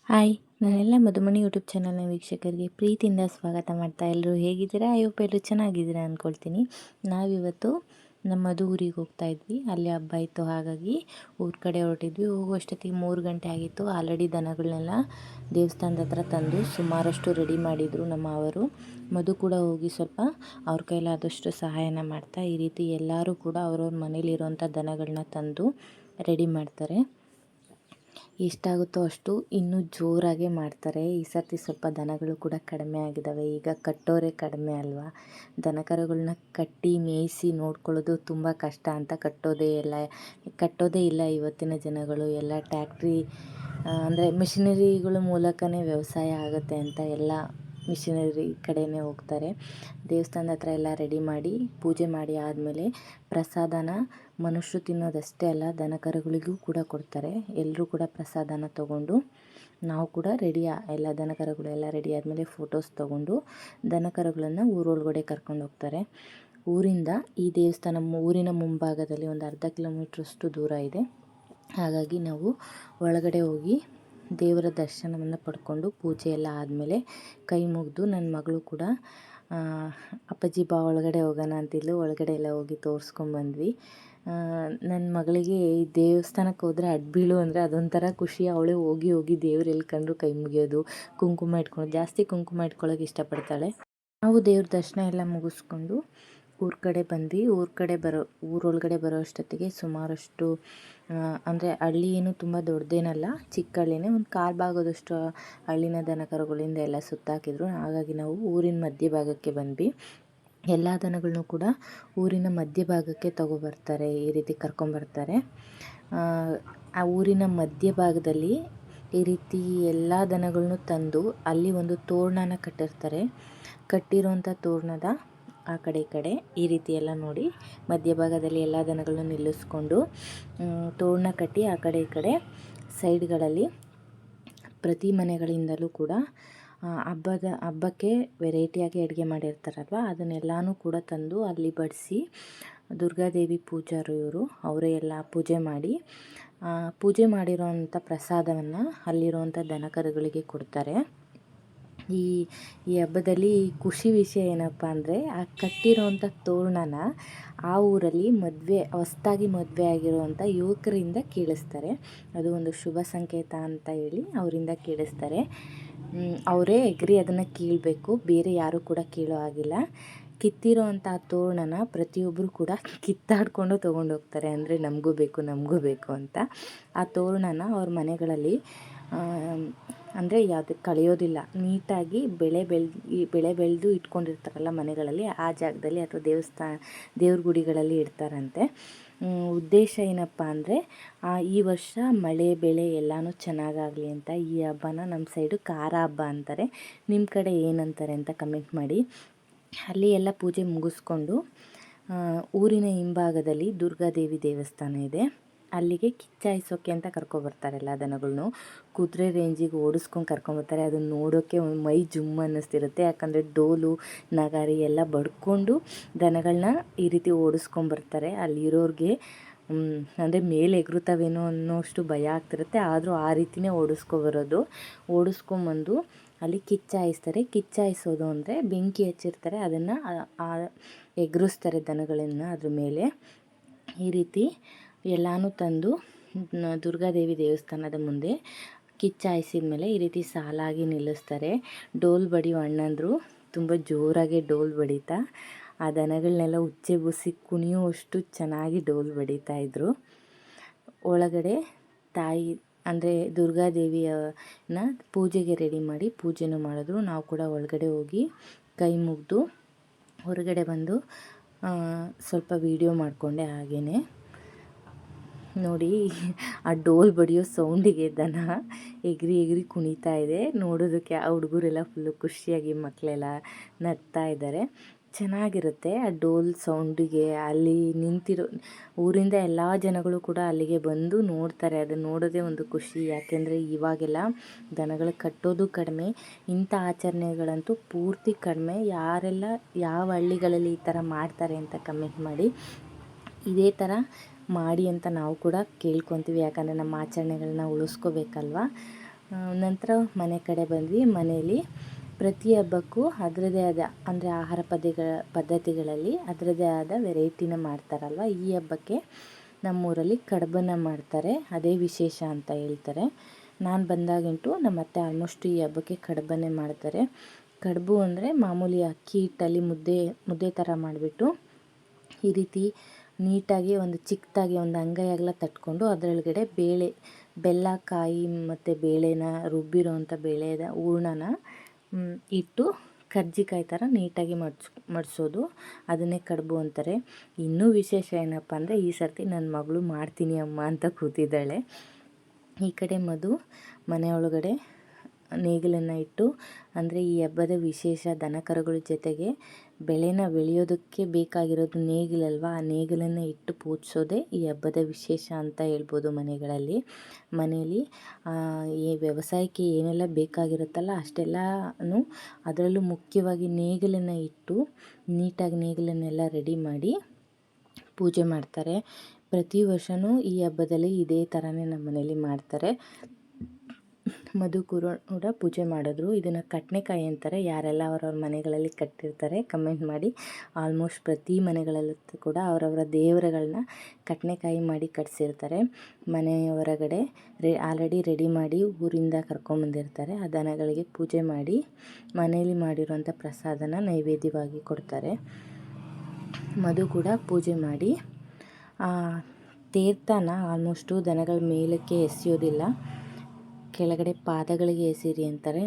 Hi, ನಾನೆಲ್ಲ ಮಧುಮಣಿ YouTube ಚಾನಲ್ನ ವೀಕ್ಷಕರಿಗೆ ಪ್ರೀತಿಯಿಂದ ಸ್ವಾಗತ ಮಾಡ್ತಾ. ಎಲ್ಲರೂ ಹೇಗಿದ್ದೀರಾ? ಅಯ್ಯಪ್ಪ ಎಲ್ಲರೂ ಚೆನ್ನಾಗಿದ್ದೀರಾ ಅಂದ್ಕೊಳ್ತೀನಿ. ನಾವಿವತ್ತು ನಮ್ಮ ಮಧು ಊರಿಗೆ ಹೋಗ್ತಾ ಇದ್ವಿ. ಅಲ್ಲಿ ಹಬ್ಬ ಇತ್ತು, ಹಾಗಾಗಿ ಊರ ಕಡೆ ಹೊರಟಿದ್ವಿ. ಹೋಗುವಷ್ಟೊತ್ತಿಗೆ 3 ಗಂಟೆ ಆಗಿತ್ತು. ಆಲ್ರೆಡಿ ದನಗಳನ್ನೆಲ್ಲ ದೇವಸ್ಥಾನದ ಹತ್ರ ತಂದು ಸುಮಾರಷ್ಟು ರೆಡಿ ಮಾಡಿದರು ನಮ್ಮ ಅವರು. ಮಧು ಕೂಡ ಹೋಗಿ ಸ್ವಲ್ಪ ಅವ್ರ ಕೈಲಾದಷ್ಟು ಸಹಾಯನ ಮಾಡ್ತಾ, ಈ ರೀತಿ ಎಲ್ಲರೂ ಕೂಡ ಅವ್ರವ್ರ ಮನೇಲಿರೋಂಥ ದನಗಳನ್ನ ತಂದು ರೆಡಿ ಮಾಡ್ತಾರೆ. ಎಷ್ಟಾಗುತ್ತೋ ಅಷ್ಟು ಇನ್ನೂ ಜೋರಾಗೆ ಮಾಡ್ತಾರೆ. ಈ ಸರ್ತಿ ಸ್ವಲ್ಪ ದನಗಳು ಕೂಡ ಕಡಿಮೆ ಆಗಿದ್ದಾವೆ. ಈಗ ಕಟ್ಟೋರೆ ಕಡಿಮೆ ಅಲ್ವಾ. ದನ ಕರುಗಳನ್ನ ಕಟ್ಟಿ ಮೇಯಿಸಿ ನೋಡ್ಕೊಳ್ಳೋದು ತುಂಬ ಕಷ್ಟ ಅಂತ ಕಟ್ಟೋದೇ ಇಲ್ಲ ಇವತ್ತಿನ ಜನಗಳು. ಎಲ್ಲ ಟ್ಯಾಕ್ಟ್ರಿ ಅಂದರೆ ಮಿಷಿನರಿಗಳ ಮೂಲಕನೇ ವ್ಯವಸಾಯ ಆಗುತ್ತೆ ಅಂತ ಎಲ್ಲ ಮಿಷಿನರಿ ಕಡೆಯೇ ಹೋಗ್ತಾರೆ. ದೇವಸ್ಥಾನದ ಹತ್ರ ಎಲ್ಲ ರೆಡಿ ಮಾಡಿ ಪೂಜೆ ಮಾಡಿ ಆದಮೇಲೆ ಪ್ರಸಾದನ ಮನುಷ್ಯರು ತಿನ್ನೋದಷ್ಟೇ ಅಲ್ಲ, ದನ ಕರುಗಳಿಗೂ ಕೂಡ ಕೊಡ್ತಾರೆ. ಎಲ್ಲರೂ ಕೂಡ ಪ್ರಸಾದನ ತೊಗೊಂಡು ನಾವು ಕೂಡ ಎಲ್ಲ ದನ ಕರುಗಳು ಎಲ್ಲ ರೆಡಿ ಆದಮೇಲೆ ಫೋಟೋಸ್ ತೊಗೊಂಡು ದನ ಕರುಗಳನ್ನು ಊರೊಳಗಡೆ ಕರ್ಕೊಂಡು ಹೋಗ್ತಾರೆ. ಊರಿಂದ ಈ ದೇವಸ್ಥಾನ ಊರಿನ ಮುಂಭಾಗದಲ್ಲಿ ಒಂದು ಅರ್ಧ ಕಿಲೋಮೀಟ್ರಷ್ಟು ದೂರ ಇದೆ. ಹಾಗಾಗಿ ನಾವು ಒಳಗಡೆ ಹೋಗಿ ದೇವರ ದರ್ಶನವನ್ನು ಪಡ್ಕೊಂಡು ಪೂಜೆ ಎಲ್ಲ ಆದಮೇಲೆ ಕೈ ಮುಗಿದು ನನ್ನ ಮಗಳು ಕೂಡ ಅಪ್ಪಾಜಿ ಬಾ ಒಳಗಡೆ ಹೋಗೋಣ ಅಂತಿದ್ಲು. ಒಳಗಡೆ ಎಲ್ಲ ಹೋಗಿ ತೋರಿಸ್ಕೊಂಬಂದ್ವಿ. ನನ್ನ ಮಗಳಿಗೆ ಈ ದೇವಸ್ಥಾನಕ್ಕೆ ಹೋದರೆ ಅಡ್ಬೀಳು ಅಂದರೆ ಅದೊಂಥರ ಖುಷಿ. ಅವಳೇ ಹೋಗಿ ಹೋಗಿ ದೇವ್ರು ಎಲ್ಲಿ ಕಂಡ್ರು ಕೈ ಮುಗಿಯೋದು, ಕುಂಕುಮ ಇಟ್ಕೊಂಡು ಜಾಸ್ತಿ ಕುಂಕುಮ ಇಟ್ಕೊಳ್ಳೋಕೆ ಇಷ್ಟಪಡ್ತಾಳೆ. ನಾವು ದೇವ್ರ ದರ್ಶನ ಎಲ್ಲ ಮುಗಿಸ್ಕೊಂಡು ಊರ ಕಡೆ ಬಂದ್ವಿ. ಊರೊಳಗಡೆ ಬರೋ ಅಷ್ಟೊತ್ತಿಗೆ ಸುಮಾರಷ್ಟು ಅಂದರೆ ಹಳ್ಳಿ ಏನು ತುಂಬ ದೊಡ್ಡದೇನಲ್ಲ, ಚಿಕ್ಕ ಹಳ್ಳಿನೇ. ಒಂದು ಕಾಲು ಭಾಗದಷ್ಟು ಹಳ್ಳಿನ ದನ ಕರುಗಳಿಂದ ಎಲ್ಲ ಸುತ್ತಾಕಿದ್ರು. ಹಾಗಾಗಿ ನಾವು ಊರಿನ ಮಧ್ಯಭಾಗಕ್ಕೆ ಬಂದ್ವಿ. ಎಲ್ಲ ದನಗಳನ್ನೂ ಕೂಡ ಊರಿನ ಮಧ್ಯಭಾಗಕ್ಕೆ ತಗೊಬರ್ತಾರೆ, ಈ ರೀತಿ ಕರ್ಕೊಂಬರ್ತಾರೆ. ಆ ಊರಿನ ಮಧ್ಯಭಾಗದಲ್ಲಿ ಈ ರೀತಿ ಎಲ್ಲ ದನಗಳನ್ನೂ ತಂದು ಅಲ್ಲಿ ಒಂದು ತೋರಣನ ಕಟ್ಟಿರ್ತಾರೆ. ಕಟ್ಟಿರೋಂಥ ತೋರಣದ ಆ ಕಡೆ ಈ ಕಡೆ ಈ ರೀತಿ ಎಲ್ಲ ನೋಡಿ ಮಧ್ಯಭಾಗದಲ್ಲಿ ಎಲ್ಲ ದನಗಳನ್ನು ನಿಲ್ಲಿಸ್ಕೊಂಡು ತೋರಣ ಕಟ್ಟಿ ಆ ಕಡೆ ಈ ಕಡೆ ಸೈಡ್ಗಳಲ್ಲಿ ಪ್ರತಿ ಮನೆಗಳಿಂದಲೂ ಕೂಡ ಹಬ್ಬಕ್ಕೆ ವೆರೈಟಿಯಾಗಿ ಅಡುಗೆ ಮಾಡಿರ್ತಾರಲ್ವ, ಅದನ್ನೆಲ್ಲನೂ ಕೂಡ ತಂದು ಅಲ್ಲಿ ಬಡಿಸಿ ದುರ್ಗಾದೇವಿ ಪೂಜಾರು ಇವರು ಅವರೇ ಎಲ್ಲ ಪೂಜೆ ಮಾಡಿರೋವಂಥ ಪ್ರಸಾದವನ್ನು ಅಲ್ಲಿರುವಂಥ ದನ ಕರುಗಳಿಗೆ ಕೊಡ್ತಾರೆ. ಈ ಹಬ್ಬದಲ್ಲಿ ಖುಷಿ ವಿಷಯ ಏನಪ್ಪ ಅಂದರೆ, ಆ ಕಟ್ಟಿರೋವಂಥ ತೋರಣನ ಆ ಊರಲ್ಲಿ ಹೊಸ್ದಾಗಿ ಮದುವೆ ಆಗಿರುವಂಥ ಯುವಕರಿಂದ ಕೀಳಿಸ್ತಾರೆ. ಅದು ಒಂದು ಶುಭ ಸಂಕೇತ ಅಂತ ಹೇಳಿ ಅವರಿಂದ ಕೀಳಿಸ್ತಾರೆ. ಅವರೇ ಎಗರಿ ಅದನ್ನು ಕೀಳಬೇಕು, ಬೇರೆ ಯಾರೂ ಕೂಡ ಕೀಳೋ ಆಗಿಲ್ಲ. ಕಿತ್ತಿರೋ ಅಂಥ ತೋರಣನ ಪ್ರತಿಯೊಬ್ಬರು ಕೂಡ ಕಿತ್ತಾಡಿಕೊಂಡು ತೊಗೊಂಡೋಗ್ತಾರೆ. ಅಂದರೆ ನಮಗೂ ಬೇಕು ಅಂತ ಆ ತೋರಣನ ಅವ್ರ ಮನೆಗಳಲ್ಲಿ ಅಂದರೆ ಯಾವುದಕ್ಕೆ ಕಳೆಯೋದಿಲ್ಲ, ನೀಟಾಗಿ ಬೆಳೆ ಬೆಳೆದು ಇಟ್ಕೊಂಡಿರ್ತಾರಲ್ಲ ಮನೆಗಳಲ್ಲಿ, ಆ ಜಾಗದಲ್ಲಿ ಅಥವಾ ದೇವ್ರ ಗುಡಿಗಳಲ್ಲಿ ಇಡ್ತಾರಂತೆ. ಉದ್ದೇಶ ಏನಪ್ಪ ಅಂದರೆ ಈ ವರ್ಷ ಮಳೆ ಬೆಳೆ ಎಲ್ಲನೂ ಚೆನ್ನಾಗಾಗಲಿ ಅಂತ. ಈ ಹಬ್ಬನ ನಮ್ಮ ಸೈಡು ಖಾರ ಹಬ್ಬ ಅಂತಾರೆ. ನಿಮ್ಮ ಕಡೆ ಏನಂತಾರೆ ಅಂತ ಕಮೆಂಟ್ ಮಾಡಿ. ಅಲ್ಲಿ ಎಲ್ಲ ಪೂಜೆ ಮುಗಿಸ್ಕೊಂಡು ಊರಿನ ಹಿಂಭಾಗದಲ್ಲಿ ದುರ್ಗಾದೇವಿ ದೇವಸ್ಥಾನ ಇದೆ. ಅಲ್ಲಿಗೆ ಕಿಚ್ಚಾಯಿಸೋಕ್ಕೆ ಅಂತ ಕರ್ಕೊಬರ್ತಾರೆ ಎಲ್ಲ ದನಗಳನ್ನು. ಕುದುರೆ ರೇಂಜಿಗೆ ಓಡಿಸ್ಕೊಂಡು ಕರ್ಕೊಂಬರ್ತಾರೆ. ಅದನ್ನು ನೋಡೋಕ್ಕೆ ಮೈ ಜುಮ್ ಅನ್ನಿಸ್ತಿರುತ್ತೆ. ಯಾಕಂದರೆ ಡೋಲು ನಗಾರಿ ಎಲ್ಲ ಬಡ್ಕೊಂಡು ದನಗಳನ್ನ ಈ ರೀತಿ ಓಡಿಸ್ಕೊಂಬರ್ತಾರೆ. ಅಲ್ಲಿರೋರಿಗೆ ಅಂದರೆ ಮೇಲೆ ಎಗರುತ್ತವೇನೋ ಅನ್ನೋಷ್ಟು ಭಯ ಆಗ್ತಿರುತ್ತೆ. ಆದರೂ ಆ ರೀತಿಯೇ ಓಡಿಸ್ಕೊಂಬಂದು ಅಲ್ಲಿ ಕಿಚ್ಚಾಯಿಸೋದು ಅಂದರೆ ಬೆಂಕಿ ಹಚ್ಚಿರ್ತಾರೆ, ಅದನ್ನು ಎಗರಿಸ್ತಾರೆ ದನಗಳನ್ನು ಅದ್ರ ಮೇಲೆ. ಈ ರೀತಿ ಎಲ್ಲನೂ ತಂದು ದುರ್ಗಾದೇವಿ ದೇವಸ್ಥಾನದ ಮುಂದೆ ಕಿಚ್ಚಾಯಿಸಿದ ಮೇಲೆ ಈ ರೀತಿ ಸಾಲಾಗಿ ನಿಲ್ಲಿಸ್ತಾರೆ. ಡೋಲ್ ಬಡಿಯೋ ಅಣ್ಣಂದರು ತುಂಬ ಜೋರಾಗಿ ಡೋಲ್ ಬಡಿತಾ ಆ ದನಗಳನ್ನೆಲ್ಲ ಉಚ್ಚೆಬೂಸಿ ಕುಣಿಯುವಷ್ಟು ಚೆನ್ನಾಗಿ ಡೋಲ್ ಬಡಿತಾಯಿದ್ರು. ಒಳಗಡೆ ತಾಯಿ ಅಂದರೆ ದುರ್ಗಾದೇವಿಯನ್ನ ಪೂಜೆಗೆ ರೆಡಿ ಮಾಡಿ ಪೂಜೆನೂ ಮಾಡಿದ್ರು. ನಾವು ಕೂಡ ಒಳಗಡೆ ಹೋಗಿ ಕೈ ಮುಗಿದು ಹೊರಗಡೆ ಬಂದು ಸ್ವಲ್ಪ ವೀಡಿಯೋ ಮಾಡಿಕೊಂಡೆ. ಹಾಗೆಯೇ ನೋಡಿ, ಆ ಡೋಲ್ ಬಡಿಯೋ ಸೌಂಡಿಗೆ ದನ ಎಗರಿ ಕುಣಿತಾ ಇದೆ. ನೋಡೋದಕ್ಕೆ ಆ ಹುಡುಗರೆಲ್ಲ ಫುಲ್ಲು ಖುಷಿಯಾಗಿ ಮಕ್ಕಳೆಲ್ಲ ನಗ್ತಾ ಇದ್ದಾರೆ. ಚೆನ್ನಾಗಿರುತ್ತೆ ಆ ಡೋಲ್ ಸೌಂಡಿಗೆ. ಅಲ್ಲಿ ನಿಂತಿರೋ ಊರಿಂದ ಎಲ್ಲ ಜನಗಳು ಕೂಡ ಅಲ್ಲಿಗೆ ಬಂದು ನೋಡ್ತಾರೆ. ಅದನ್ನು ನೋಡೋದೇ ಒಂದು ಖುಷಿ. ಯಾಕೆಂದರೆ ಇವಾಗೆಲ್ಲ ದನಗಳು ಕಟ್ಟೋದು ಕಡಿಮೆ, ಇಂಥ ಆಚರಣೆಗಳಂತೂ ಪೂರ್ತಿ ಕಡಿಮೆ. ಯಾರೆಲ್ಲ ಯಾವ ಹಳ್ಳಿಗಳಲ್ಲಿ ಈ ಥರ ಮಾಡ್ತಾರೆ ಅಂತ ಕಮೆಂಟ್ ಮಾಡಿ. ಇದೇ ಥರ ಮಾಡಿ ಅಂತ ನಾವು ಕೂಡ ಕೇಳ್ಕೊತೀವಿ. ಯಾಕಂದರೆ ನಮ್ಮ ಆಚರಣೆಗಳನ್ನ ಉಳಿಸ್ಕೋಬೇಕಲ್ವ. ನಂತರ ಮನೆ ಕಡೆ ಬಂದ್ವಿ. ಮನೆಯಲ್ಲಿ ಪ್ರತಿ ಹಬ್ಬಕ್ಕೂ ಅದರದ್ದೇ ಆದ ಅಂದರೆ ಆಹಾರ ಪದ್ಧತಿಗಳಲ್ಲಿ ಅದರದ್ದೇ ಆದ ವೆರೈಟಿನ ಮಾಡ್ತಾರಲ್ವ. ಈ ಹಬ್ಬಕ್ಕೆ ನಮ್ಮೂರಲ್ಲಿ ಕಡುಬನ್ನು ಮಾಡ್ತಾರೆ, ಅದೇ ವಿಶೇಷ ಅಂತ ಹೇಳ್ತಾರೆ. ನಾನು ಬಂದಾಗಂಟು ನಮ್ಮ ಅತ್ತೆ ಆಲ್ಮೋಸ್ಟ್ ಈ ಹಬ್ಬಕ್ಕೆ ಕಡುಬನ್ನೇ ಮಾಡ್ತಾರೆ. ಕಡುಬು ಅಂದರೆ ಮಾಮೂಲಿ ಅಕ್ಕಿ ಹಿಟ್ಟಲ್ಲಿ ಮುದ್ದೆ ಥರ ಮಾಡಿಬಿಟ್ಟು ಈ ರೀತಿ ನೀಟಾಗಿ ಒಂದು ಚಿಕ್ಕದಾಗಿ ಒಂದು ಅಂಗೈ ಅಗಲ ತಟ್ಕೊಂಡು ಅದರೊಳಗಡೆ ಬೆಲ್ಲ, ಕಾಯಿ ಮತ್ತು ಬೇಳೆನ ರುಬ್ಬಿರೋವಂಥ ಬೇಳೆದ ಹೂರ್ಣನ ಇಟ್ಟು ಕರ್ಜಿಕಾಯಿ ಥರ ನೀಟಾಗಿ ಮಡಿಸೋದು, ಅದನ್ನೇ ಕಡುಬು ಅಂತಾರೆ. ಇನ್ನೂ ವಿಶೇಷ ಏನಪ್ಪ ಅಂದರೆ ಈ ಸರ್ತಿ ನನ್ನ ಮಗಳು ಮಾಡ್ತೀನಿ ಅಮ್ಮ ಅಂತ ಕೂತಿದ್ದಾಳೆ. ಈ ಕಡೆ ಮಧು ಮನೆಯೊಳಗಡೆ ನೇಗಿಲನ್ನು ಇಟ್ಟು, ಅಂದರೆ ಈ ಹಬ್ಬದ ವಿಶೇಷ ದನಕರುಗಳ ಜೊತೆಗೆ ಬೆಳೆನ ಬೆಳೆಯೋದಕ್ಕೆ ಬೇಕಾಗಿರೋದು ನೇಗಿಲಲ್ವ. ಆ ನೇಗಿಲನ್ನು ಇಟ್ಟು ಪೂಜಿಸೋದೇ ಈ ಹಬ್ಬದ ವಿಶೇಷ ಅಂತ ಹೇಳ್ಬೋದು. ಮನೆಯಲ್ಲಿ ಈ ವ್ಯವಸಾಯಕ್ಕೆ ಏನೆಲ್ಲ ಬೇಕಾಗಿರುತ್ತಲ್ಲ ಅಷ್ಟೆಲ್ಲನೂ, ಅದರಲ್ಲೂ ಮುಖ್ಯವಾಗಿ ನೇಗಿಲನ್ನು ಇಟ್ಟು ನೀಟಾಗಿ ನೇಗಿಲನ್ನೆಲ್ಲ ರೆಡಿ ಮಾಡಿ ಪೂಜೆ ಮಾಡ್ತಾರೆ. ಪ್ರತಿ ವರ್ಷವೂ ಈ ಹಬ್ಬದಲ್ಲಿ ಇದೇ ಥರನೇ ನಮ್ಮ ಮನೇಲಿ ಮಾಡ್ತಾರೆ. ಮಧು ಕೂಡ ಪೂಜೆ ಮಾಡಿದ್ರು. ಇದನ್ನು ಕಟ್ನೆಕಾಯಿ ಅಂತಾರೆ. ಯಾರೆಲ್ಲ ಅವ್ರವ್ರ ಮನೆಗಳಲ್ಲಿ ಕಟ್ಟಿರ್ತಾರೆ ಕಮೆಂಟ್ ಮಾಡಿ. ಆಲ್ಮೋಸ್ಟ್ ಪ್ರತಿ ಮನೆಗಳಲ್ಲೂ ಕೂಡ ಅವರವರ ದೇವರುಗಳನ್ನ ಕಟ್ನೆಕಾಯಿ ಮಾಡಿ ಕಟ್ಟಿಸಿರ್ತಾರೆ. ಮನೆ ಹೊರಗಡೆ ಆಲ್ರೆಡಿ ರೆಡಿ ಮಾಡಿ ಊರಿಂದ ಕರ್ಕೊಂಬಂದಿರ್ತಾರೆ. ಆ ದನಗಳಿಗೆ ಪೂಜೆ ಮಾಡಿ ಮನೆಯಲ್ಲಿ ಮಾಡಿರುವಂಥ ಪ್ರಸಾದನ ನೈವೇದ್ಯವಾಗಿ ಕೊಡ್ತಾರೆ. ಮಧು ಕೂಡ ಪೂಜೆ ಮಾಡಿ ತೀರ್ಥನ ಆಲ್ಮೋಸ್ಟು ದನಗಳ ಮೇಲಕ್ಕೆ ಎಸೆಯೋದಿಲ್ಲ, ಕೆಳಗಡೆ ಪಾದಗಳಿಗೆ ಎಸೀರಿ ಅಂತಾರೆ.